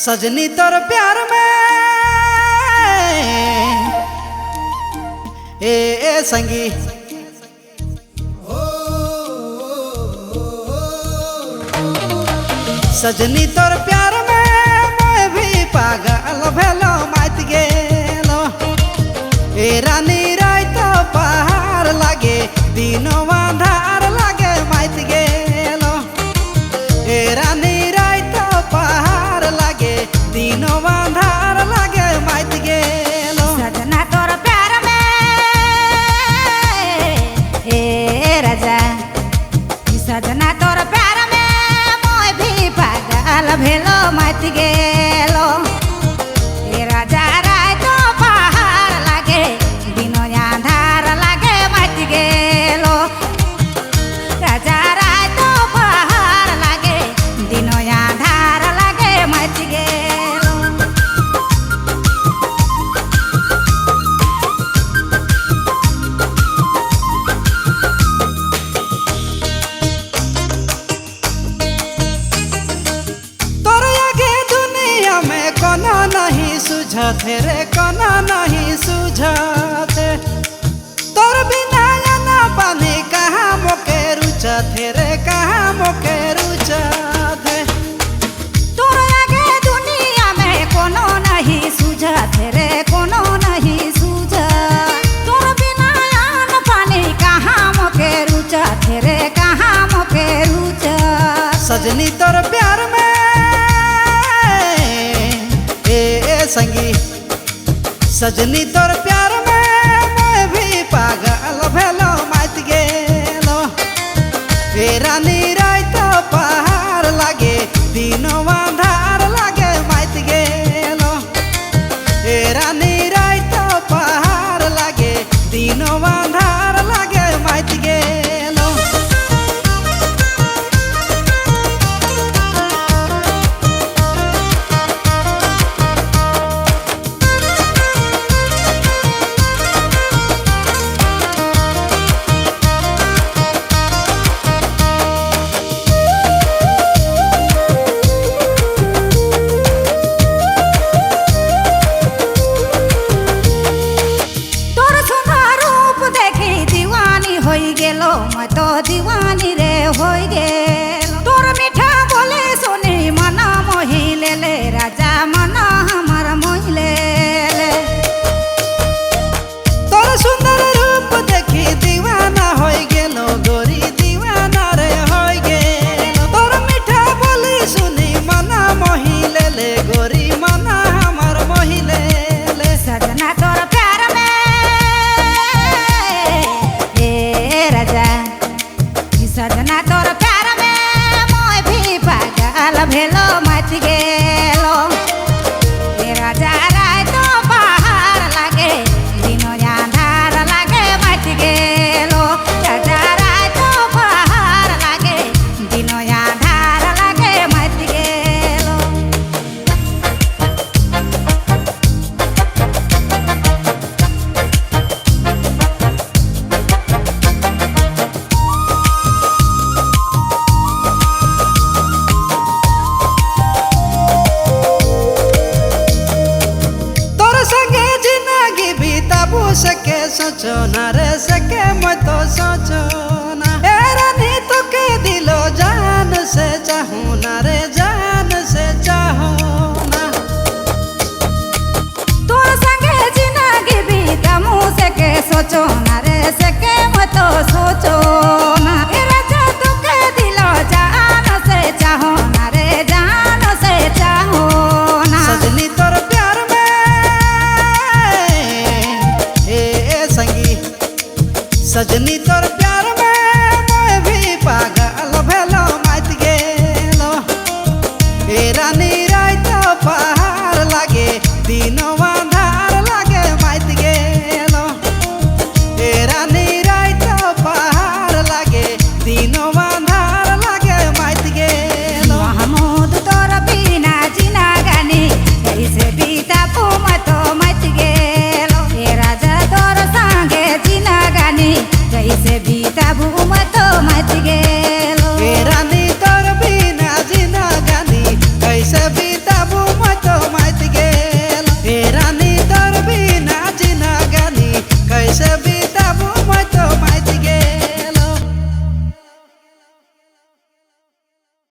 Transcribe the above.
सजनी तोर प्यार में ए संगी सजनी तोर प्यार में मैं भी पागल भेलो मत गेलो ए रानी रात पहाड़ लागे दिनो अंधार लागे मत गेलो ए रानी रात पहाड़ लागे दिनो अंधार लागे मत गेलो सजना तोर प्यार में ए राजा सजना तोर प्यार में मोय भी पागल भेलो मत गेलो ए राजा रात पहाड़ लागे दिनो अंधार लागे मत गेलो राजा रात पहाड़ लागे दिनो अंधार लागे मत गेलो कोना नहीं सुझाते रे कोना नहीं सुझाते तोर बिना ना पानी कहाँ मोके रुचाते रे कहाँ मोके रुचाते तोर आगे दुनिया में कोनो नहीं सुझाते रे कोनो नहीं सुझा तोर बिना ना पानी कहाँ मोके रुचाते रे कहाँ मोके रुचा सजनी तोर प्यार में संगी सजनी तोर प्यार में मैं भी पागल भेलो मत गेलो ए रानी रात पहाड़ लागे दिनो अंधार लागे मत गेलो ए रानी रात पहाड़ लागे दिनो अंधार लागे मत गेलो मैं तो दीवानी रे हो गेलो तोर मीठा बोले सुनी मना मोहि ले ले राजा मना हमर मोहि ले ले तोर सुंदर रूप देखी दीवाना हो गेलो गोरी दीवाना रे हो गेलो तोर मीठा बोले सुनी मना मोहि ले ले गोरी मना हमर मोहि ले ले सजना तोर प्यार में सजना तोर प्यार में मोय भी पागल भेलो मत गेलो ए राजा रात पहाड़ लागे दिनो अंधार लागे मत गेलो राजा रात पहाड़ लागे दिनो अंधार लागे मत गेलो सके सोचो ना रे सके मैं तो सोचो ना ए रानी तो के दिलो जान से चाहूं ना रे जान से चाहूं ना तोर संगे जिंदगी बीता मुँह से के सोचो ना रे सके मैं तो सोचो ना ए राजा तो के दिलो जान से चाहो ना रे जान से चाहो ना सजनी तोर प्यार में संगी सजनी तोर प्यार में मैं भी पागल भेलो मत गेलो ए रानी रात पहाड़ लागे दिनो अंधार लागे मत गेलो ए रानी रात पहाड़ लागे दिन